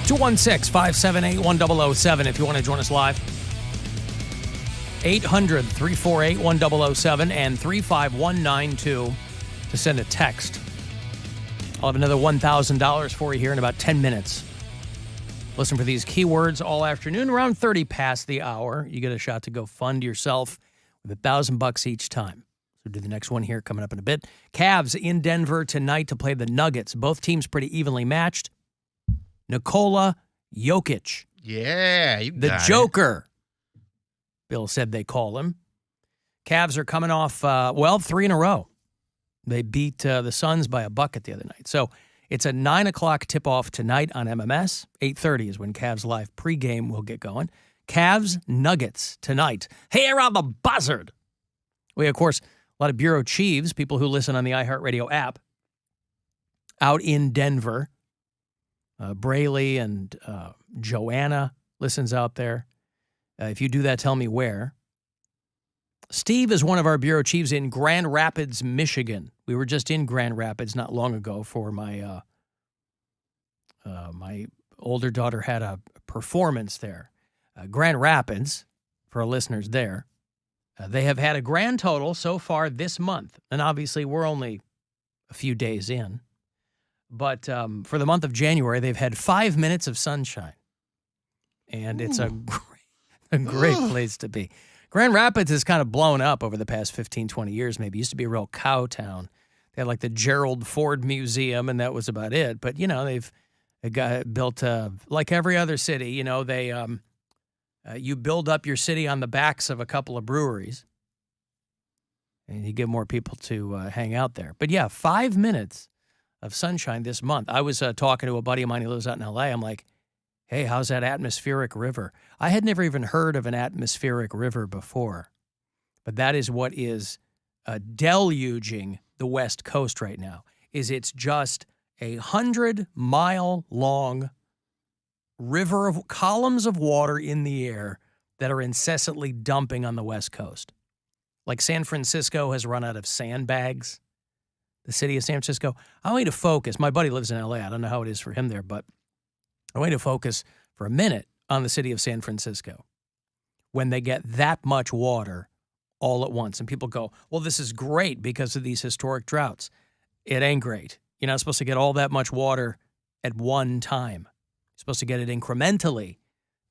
216-578-1007 if you want to join us live. 800-348-1007 and 35192 to send a text. I'll have another $1,000 for you here in about 10 minutes. Listen for these keywords all afternoon. Around 30 past the hour, you get a shot to go fund yourself with $1,000 each time. So do the next one here coming up in a bit. Cavs in Denver tonight to play the Nuggets. Both teams pretty evenly matched. Nikola Jokic. Yeah, you got the Joker. Bill said they call him. Cavs are coming off, 3 in a row. They beat the Suns by a bucket the other night. So it's a 9 o'clock tip-off tonight on MMS. 8:30 is when Cavs Live pregame will get going. Cavs Nuggets tonight here on the Buzzard. We, of course, a lot of Bureau Chiefs, people who listen on the iHeartRadio app, out in Denver. Braley and Joanna listens out there. If you do that, tell me where. Steve is one of our Bureau Chiefs in Grand Rapids, Michigan. We were just in Grand Rapids not long ago for my my older daughter had a performance there. Grand Rapids, for our listeners there, they have had a grand total so far this month, and obviously we're only a few days in. But for the month of January, they've had 5 minutes of sunshine. And it's a great place to be. Grand Rapids has kind of blown up over the past 15, 20 years maybe. It used to be a real cow town. They had like the Gerald Ford Museum, and that was about it. But, they've got built, like every other city, you build up your city on the backs of a couple of breweries. And you get more people to hang out there. But, 5 minutes of sunshine this month. I was talking to a buddy of mine who lives out in L.A. I'm like, hey, how's that atmospheric river? I had never even heard of an atmospheric river before. But that is what is deluging the West Coast right now, is it's just 100-mile-long river of columns of water in the air that are incessantly dumping on the West Coast. Like San Francisco has run out of sandbags. The city of San Francisco. I want you to focus. My buddy lives in L.A. I don't know how it is for him there, but I want you to focus for a minute on the city of San Francisco when they get that much water all at once. And people go, well, this is great because of these historic droughts. It ain't great. You're not supposed to get all that much water at one time. You're supposed to get it incrementally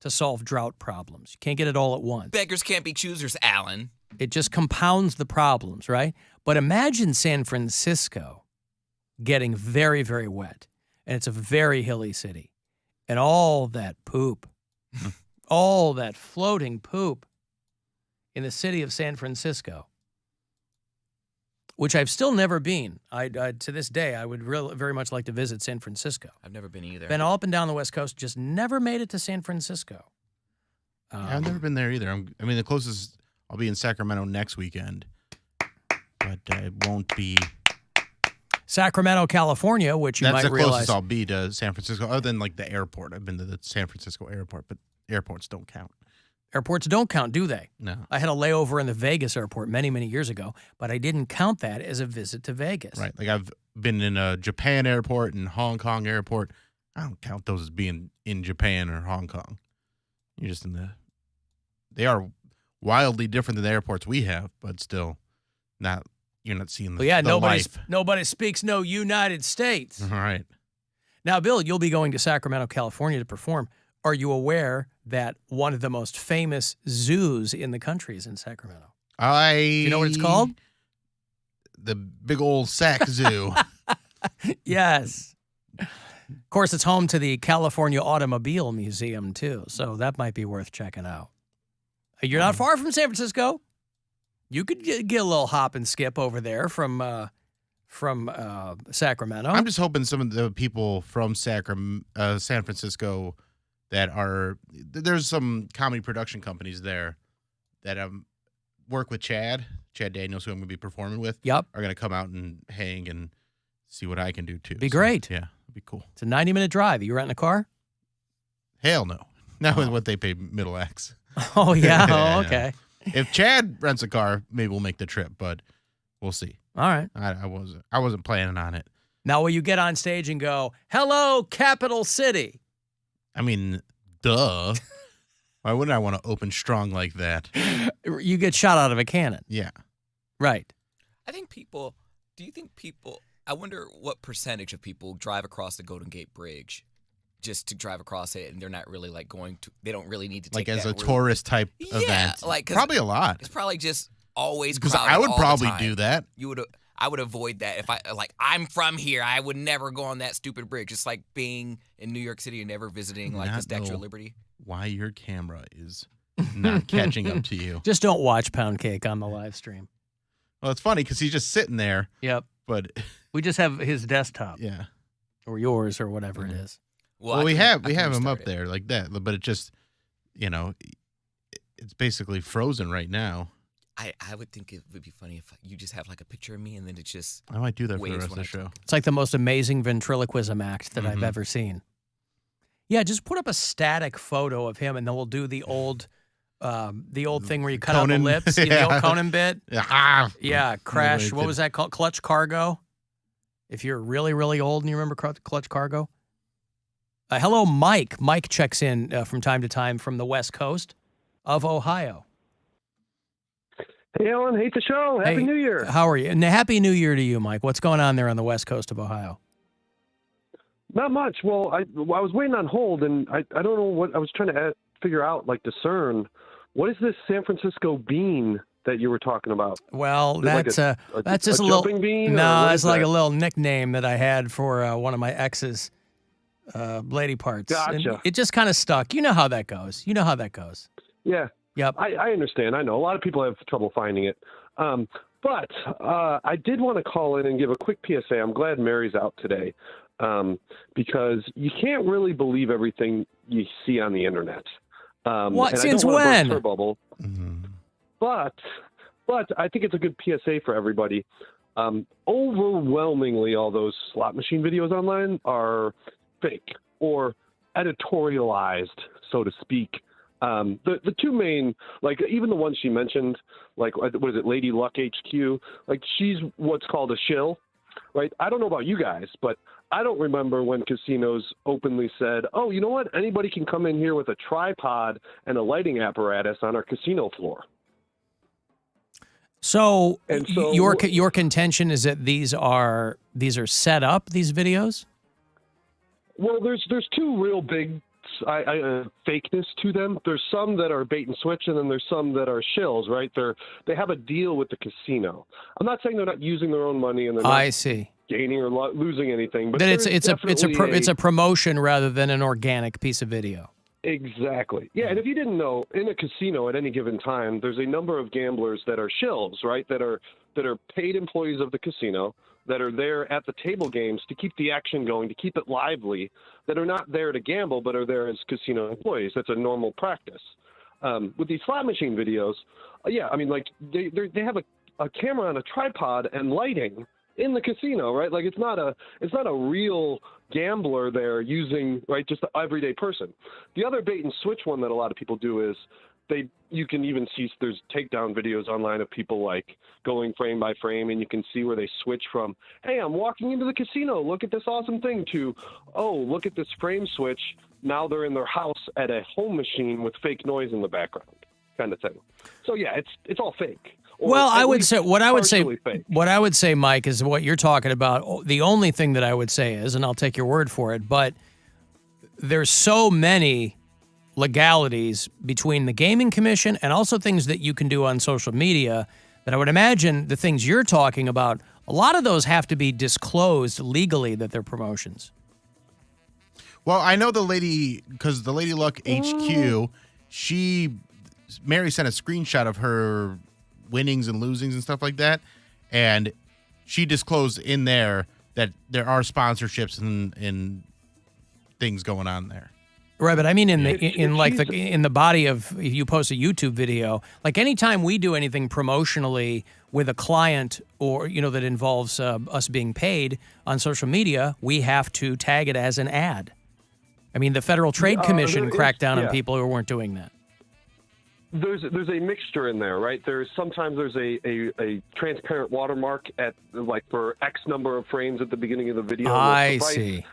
to solve drought problems. You can't get it all at once. Beggars can't be choosers, Alan. It just compounds the problems, right? But imagine San Francisco getting very, very wet, and it's a very hilly city, and all that poop, all that floating poop in the city of San Francisco, which I've still never been. To this day, I would very much like to visit San Francisco. I've never been either. Been all up and down the West Coast, just never made it to San Francisco. I've never been there either. The closest, I'll be in Sacramento next weekend, but it won't be Sacramento, California, which you might realize. That's the closest I'll be to San Francisco, other than like the airport. I've been to the San Francisco airport, but airports don't count. Airports don't count, do they? No. I had a layover in the Vegas airport many, many years ago, but I didn't count that as a visit to Vegas. Right. Like I've been in a Japan airport and Hong Kong airport. I don't count those as being in Japan or Hong Kong. You're just they are wildly different than the airports we have, but still you're not seeing the life. Nobody speaks no United States. All right. Now, Bill, you'll be going to Sacramento, California to perform. Are you aware that one of the most famous zoos in the country is in Sacramento? Do you know what it's called? The big old Sac Zoo. Yes. Of course, it's home to the California Automobile Museum, too, so that might be worth checking out. You're not far from San Francisco. You could get a little hop and skip over there from Sacramento. I'm just hoping some of the people from San Francisco there's some comedy production companies there that work with Chad Daniels, who I'm going to be performing with. Yep. Are going to come out and hang and see what I can do too. Be great. Yeah, it'd be cool. It's a 90-minute drive. Are you renting a car? Hell no. Not with what they pay middle acts. Oh, yeah. Oh, okay. If Chad rents a car, maybe we'll make the trip, but we'll see. All right. I wasn't planning on it. Now, will you get on stage and go, hello, capital city? I mean, duh. Why wouldn't I want to open strong like that? You get shot out of a cannon. Yeah. Right. Do you think people, I wonder what percentage of people drive across the Golden Gate Bridge just to drive across it, and they're not really like they don't really need to take Like as that a route. tourist type Yeah, event. like, 'cause probably a lot. It's probably just always Because crowded I would all the probably time. do that. I would avoid that if I'm from here. I would never go on that stupid bridge. It's like being in New York City and never visiting like the Statue of Liberty. Why your camera is not catching up to you. Just don't watch Poundcake on the live stream. Well, it's funny because he's just sitting there. Yep. But we just have his desktop. Yeah. Or yours or whatever it is. Well, we have him up there like that, but it just, it's basically frozen right now. I would think it would be funny if you just have like a picture of me and then it just I might do that for the waves rest of when the I show. It's like the most amazing ventriloquism act that I've ever seen. Yeah, just put up a static photo of him, and then we'll do the old thing where you cut out the Conan. lips, the old Conan bit. Yeah. Crash. Really What was that called? Clutch Cargo. If you're really, really old and you remember Clutch Cargo. Hello, Mike. Mike checks in from time to time from the West Coast of Ohio. Hey, Alan. Hate the show. Happy New Year. How are you? And Happy New Year to you, Mike. What's going on there on the West Coast of Ohio? Not much. Well, I was waiting on hold, and I don't know what I was trying to figure out, discern. What is this San Francisco bean that you were talking about? Well, is it that's just a jumping little bean. No, that's like a little nickname that I had for one of my ex's lady parts. Gotcha. And it just kind of stuck. You know how that goes. Yeah. Yep. I understand. I know a lot of people have trouble finding it. But I did want to call in and give a quick PSA. I'm glad Mary's out today because you can't really believe everything you see on the internet. What? Since when? Her bubble. Mm-hmm. But I think it's a good PSA for everybody. Overwhelmingly, all those slot machine videos online are fake or editorialized, so to speak. The two main, even the ones she mentioned, what is it, Lady Luck HQ? She's what's called a shill, right? I don't know about you guys, but I don't remember when casinos openly said, oh, you know what? Anybody can come in here with a tripod and a lighting apparatus on our casino floor. So your contention is that these are set up, these videos? Well, there's two real big fakeness to them. There's some that are bait and switch, and then there's some that are shills, right? They have a deal with the casino. I'm not saying they're not using their own money and they're not gaining or losing anything, but that it's a promotion rather than an organic piece of video. Exactly. Yeah, and if you didn't know, in a casino at any given time, there's a number of gamblers that are shills, right? That are paid employees of the casino, that are there at the table games to keep the action going, to keep it lively, that are not there to gamble, but are there as casino employees. That's a normal practice. With these slot machine videos, they have a camera on a tripod and lighting in the casino, right? It's not a real gambler there using, right, just the everyday person. The other bait and switch one that a lot of people do is you can even see there's takedown videos online of people going frame by frame, and you can see where they switch from, hey, I'm walking into the casino, look at this awesome thing, to, oh, look at this frame switch. Now they're in their house at a home machine with fake noise in the background, kind of thing. So yeah, it's all fake. Well, what I would say, Mike, is what you're talking about. The only thing that I would say is, and I'll take your word for it, but there's so many legalities between the Gaming Commission and also things that you can do on social media that I would imagine the things you're talking about, a lot of those have to be disclosed legally that they're promotions. Well, I know the lady, because the Lady Luck HQ, Mary sent a screenshot of her winnings and losings and stuff like that, and she disclosed in there that there are sponsorships and things going on there. Right, but I mean in the body of, if you post a YouTube video, anytime we do anything promotionally with a client or that involves us being paid on social media, we have to tag it as an ad. I mean, the Federal Trade Commission cracked down on people who weren't doing that. There's a mixture in there, right? Sometimes there's a transparent watermark at for X number of frames at the beginning of the video. I see.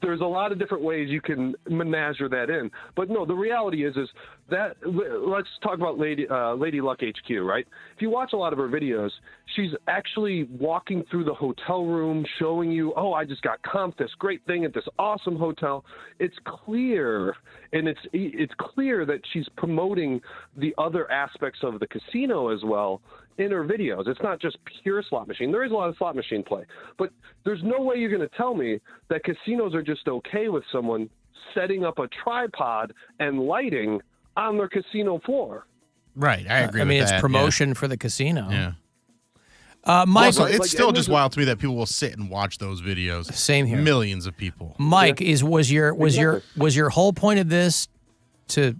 there's a lot of different ways you can menager that in. But no, the reality is that let's talk about Lady Luck HQ, right? If you watch a lot of her videos, she's actually walking through the hotel room, showing you, oh, I just got comped this great thing at this awesome hotel. It's clear, and it's clear that she's promoting the other aspects of the casino as well in her videos. It's not just pure slot machine. There is a lot of slot machine play, but there's no way you're going to tell me that casinos are just okay with someone setting up a tripod and lighting on their casino floor. Right, I agree. I mean, with it's that, promotion for the casino. Yeah. Mike, Also, it's still just wild to me that people will sit and watch those videos. Same here. Millions of people. Mike, was your whole point of this to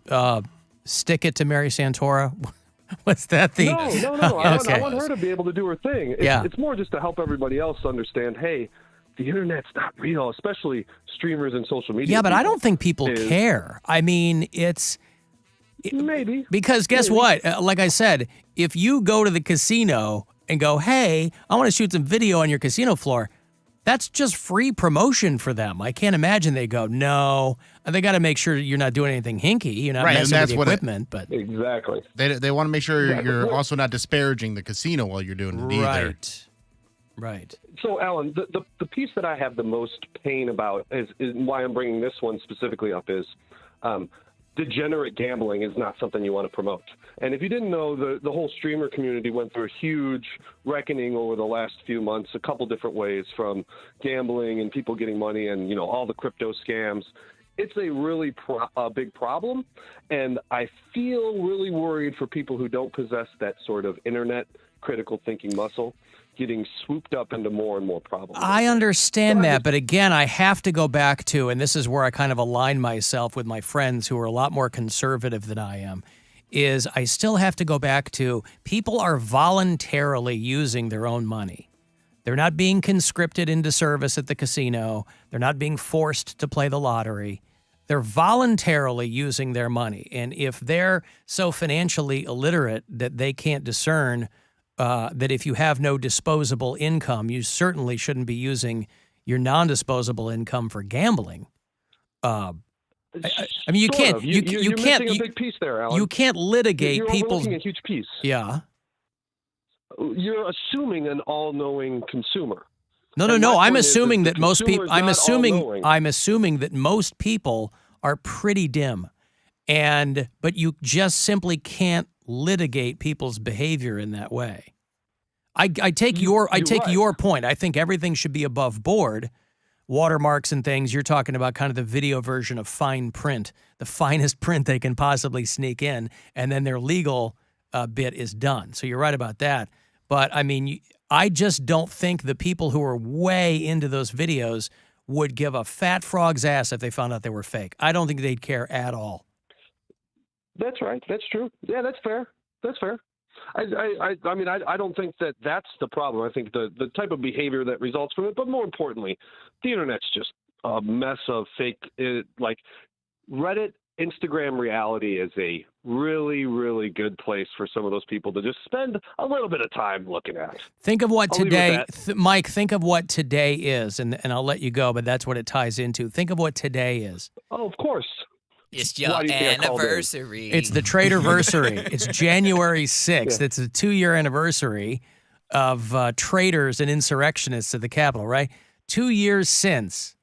stick it to Mary Santora? Was that the? No. Okay. I want her to be able to do her thing. It's more just to help everybody else understand, hey, the internet's not real, especially streamers and social media. Yeah, but I don't think people care. I mean, maybe. Because guess what? Like I said, if you go to the casino and go, hey, I want to shoot some video on your casino floor, that's just free promotion for them. I can't imagine they go, no. They got to make sure you're not doing anything hinky. You're not messing with the equipment. But exactly. They want to make sure you're also not disparaging the casino while you're doing it either. Right. So, Alan, the piece that I have the most pain about is why I'm bringing this one specifically up is degenerate gambling is not something you want to promote. And if you didn't know, the whole streamer community went through a huge reckoning over the last few months, a couple different ways, from gambling and people getting money and, all the crypto scams. It's a really big problem, and I feel really worried for people who don't possess that sort of internet critical thinking muscle getting swooped up into more and more problems. I understand that, but again, I have to go back to, and this is where I kind of align myself with my friends who are a lot more conservative than I am, is I still have to go back to people are voluntarily using their own money. They're not being conscripted into service at the casino. They're not being forced to play the lottery. They're voluntarily using their money. And if they're so financially illiterate that they can't discern that if you have no disposable income, you certainly shouldn't be using your non-disposable income for gambling. I mean, you can't. You can't. Missing a big piece there, Alan. You can't litigate you're people's. You're a huge piece. Yeah. You're assuming an all-knowing consumer. No. I'm assuming that most people. I'm all-knowing. assuming that most people are pretty dim, but you just simply can't litigate people's behavior in that way. I take your point. I think everything should be above board. Watermarks and things. You're talking about kind of the video version of fine print, the finest print they can possibly sneak in, and then their legal bit is done. So you're right about that. But I mean, I just don't think the people who are way into those videos would give a fat frog's ass if they found out they were fake. I don't think they'd care at all. That's right. That's true. Yeah, that's fair. That's fair. I mean, I don't think that that's the problem. I think the type of behavior that results from it, but more importantly, the internet's just a mess of fake. Like Reddit, Instagram reality is a really, really good place for some of those people to just spend a little bit of time looking at. Think of what today, Mike, think of what today is, and I'll let you go, but that's what it ties into. Think of what today is. Oh, of course. It's your anniversary. It's the Traderversary. It's January 6th. Yeah. It's a 2-year anniversary of traitors and insurrectionists at the Capitol, right? 2 years since.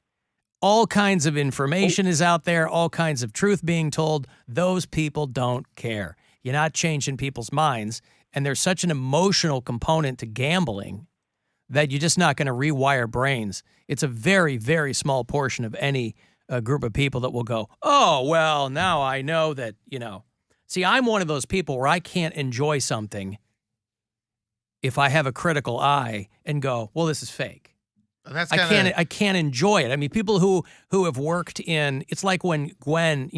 All kinds of information is out there, all kinds of truth being told. Those people don't care. You're not changing people's minds, and there's such an emotional component to gambling that you're just not going to rewire brains. It's a very, very small portion of any a group of people that will go, oh, well, now I know that, See, I'm one of those people where I can't enjoy something if I have a critical eye and go, well, this is fake. I can't enjoy it. I mean, people who have worked in, it's like when Gwen,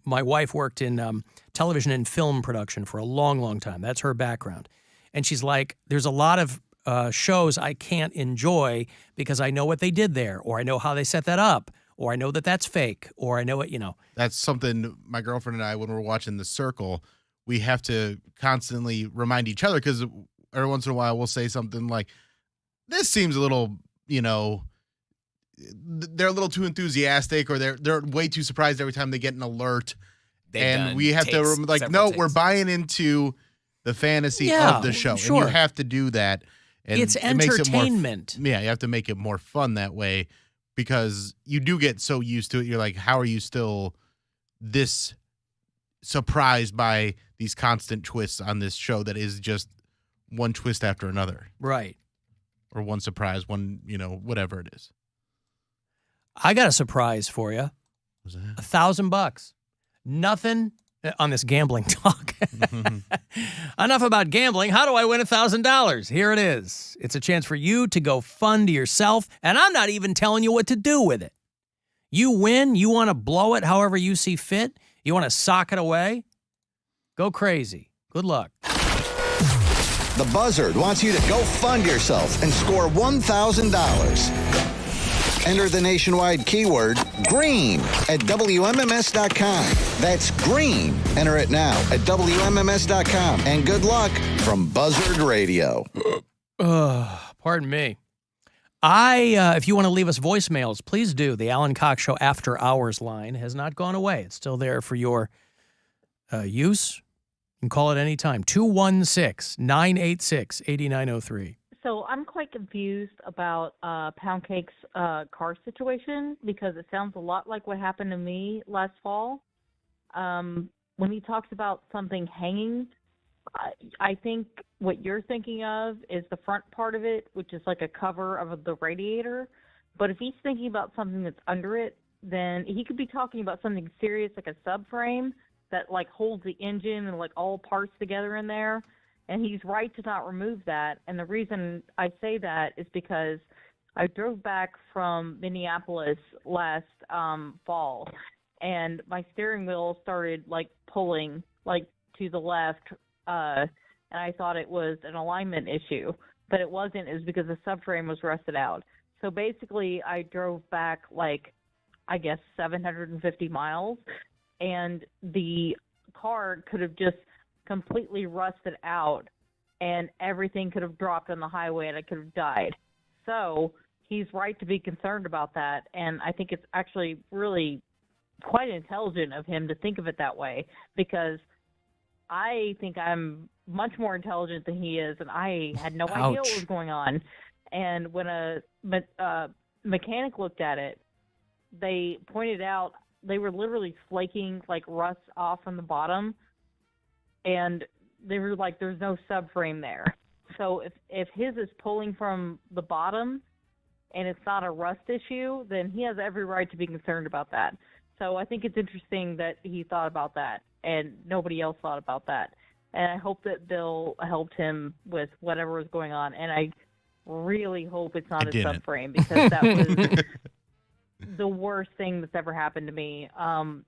my wife worked in television and film production for a long, long time. That's her background. And she's like, there's a lot of shows I can't enjoy because I know what they did there, or I know how they set that up, or I know that that's fake, or I know it, That's something my girlfriend and I, when we're watching The Circle, we have to constantly remind each other, because every once in a while we'll say something like, this seems a little, they're a little too enthusiastic, or they're way too surprised every time they get an alert. And we have to like, no, we're buying into the fantasy of the show. Sure. And you have to do that. And it's it makes entertainment. It more, you have to make it more fun that way, because you do get so used to it. You're like, how are you still this surprised by these constant twists on this show that is just one twist after another? Right. Or one surprise, one, whatever it is. I got a surprise for you. What's that? $1,000. Nothing on this gambling talk. Enough about gambling. How do I win $1,000? Here it is. It's a chance for you to go fund yourself, and I'm not even telling you what to do with it. You win. You want to blow it however you see fit. You want to sock it away. Go crazy. Good luck. The Buzzard wants you to go fund yourself and score $1,000. Enter the nationwide keyword GREEN at WMMS.com. That's GREEN. Enter it now at WMMS.com. And good luck from Buzzard Radio. Pardon me. If you want to leave us voicemails, please do. The Alan Cox Show After Hours line has not gone away. It's still there for your use. You can call it anytime. 216-986-8903. So I'm quite confused about Poundcake's car situation, because it sounds a lot like what happened to me last fall. When he talks about something hanging, I think what you're thinking of is the front part of it, which is like a cover of the radiator. But if he's thinking about something that's under it, then he could be talking about something serious like a subframe that like holds the engine and like all parts together in there. And he's right to not remove that. And the reason I say that is because I drove back from Minneapolis last fall, and my steering wheel started like pulling like to the left, and I thought it was an alignment issue, but it wasn't. It was because the subframe was rusted out. So basically I drove back like, I guess, 750 miles, and the car could have just completely rusted out, and everything could have dropped on the highway, and I could have died. So he's right to be concerned about that, and I think it's actually really quite intelligent of him to think of it that way, because I think I'm much more intelligent than he is, and I had no idea what was going on. And when a mechanic looked at it, they pointed out they were literally flaking like rust off from the bottom, and they were like, there's no subframe there. So if his is pulling from the bottom and it's not a rust issue, then he has every right to be concerned about that. So I think it's interesting that he thought about that and nobody else thought about that. And I hope that Bill helped him with whatever was going on. And I really hope it's not a subframe, because that was the worst thing that's ever happened to me.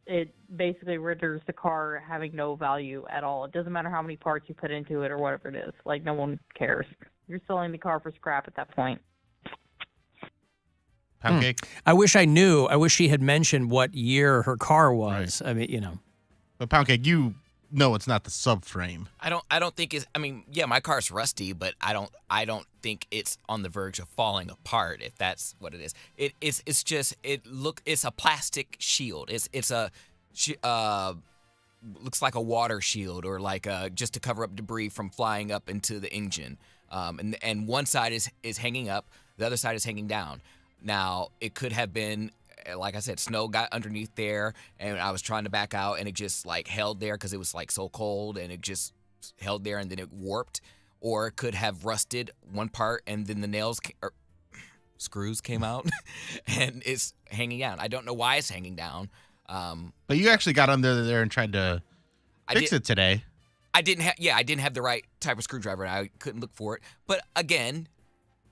It basically renders the car having no value at all. It doesn't matter how many parts you put into it or whatever it is. Like, no one cares. You're selling the car for scrap at that point. Poundcake? I wish I knew. I wish she had mentioned what year her car was. Right. I mean, But Poundcake, you know it's not the subframe. I don't think it's. I mean, yeah, my car's rusty, but I don't think it's on the verge of falling apart. If that's what it is, it's just it's a plastic shield. It's a looks like a water shield, or like just to cover up debris from flying up into the engine. And one side is hanging up, the other side is hanging down. Now it could have been, like I said, snow got underneath there, and I was trying to back out, and it just like held there because it was like so cold, and it just held there, and then it warped. Or it could have rusted one part, and then the nails or screws came out, and it's hanging down. I don't know why it's hanging down. But you actually got under there and tried to fix it today. I didn't have the right type of screwdriver, and I couldn't look for it. But again,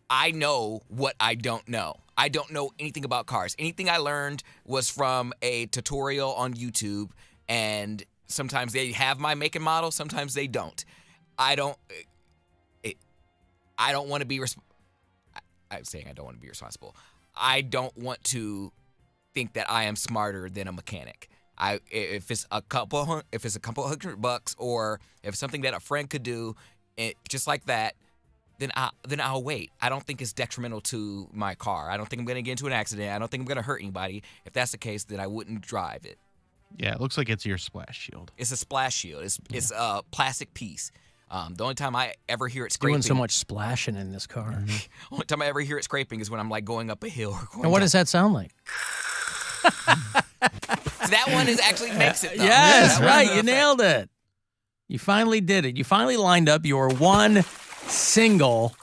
I know what I don't know. I don't know anything about cars. Anything I learned was from a tutorial on YouTube, and sometimes they have my make and model, sometimes they don't. I don't want to be I'm saying I don't want to be responsible. I don't want to think that I am smarter than a mechanic. If it's a couple $100, or if it's something that a friend could do, just like that, then I'll wait. I don't think it's detrimental to my car. I don't think I'm going to get into an accident. I don't think I'm going to hurt anybody. If that's the case, then I wouldn't drive it. Yeah, it looks like it's your splash shield. It's a splash shield. It's a plastic piece. The only time I ever hear it scraping. Doing so much splashing in this car. Only time I ever hear it scraping is when I'm like going up a hill. Or going And what down. does that sound like? That one actually makes it, though. Yes, Yeah, right. You nailed it. You finally did it. You finally lined up your one single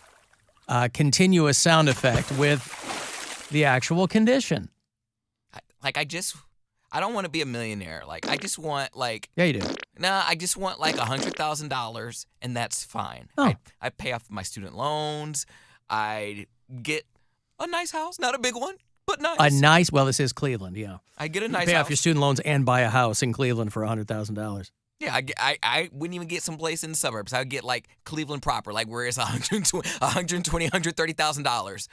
continuous sound effect with the actual condition. I don't want to be a millionaire. Like, I just want, like... Yeah, you do. Nah, I just want, like, $100,000, and that's fine. Oh. I pay off my student loans. I get a nice house. Not a big one, but nice. Well, this is Cleveland, yeah. I get a You nice pay house. off your student loans and buy a house in Cleveland for $100,000. Yeah, I wouldn't even get some place in the suburbs. I would get, like, Cleveland proper, like, where it's $120,000,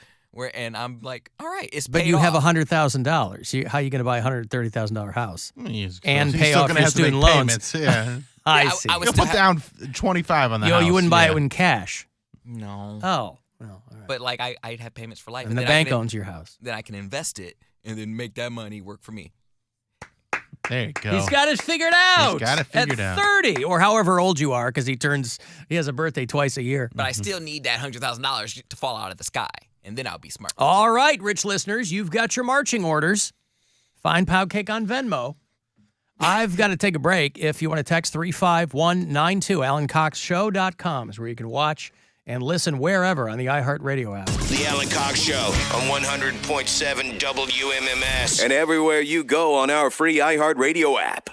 and I'm like, all right, it's paid But you off. have $100,000. How are you going to buy a $130,000 house? He's And he's pay still off gonna your have to make student loans. payments, Yeah. I Yeah, see. I was You'll still put down 25 on the you house. wouldn't buy yeah. it in cash. No. Oh, well, all right. But, like, I'd have payments for life. And the then bank owns your house. Then I can invest it and then make that money work for me. There you go. He's got it figured out. He's got it figured at out. 30 or however old you are, because he has a birthday twice a year. But I still need that $100,000 to fall out of the sky, and then I'll be smart. All right, rich listeners, you've got your marching orders. Find Poundcake on Venmo. I've got to take a break. If you want to text 35192, AlanCoxShow.com is where you can watch and listen wherever on the iHeartRadio app. The Alan Cox Show on 100.7 WMMS. And everywhere you go on our free iHeartRadio app.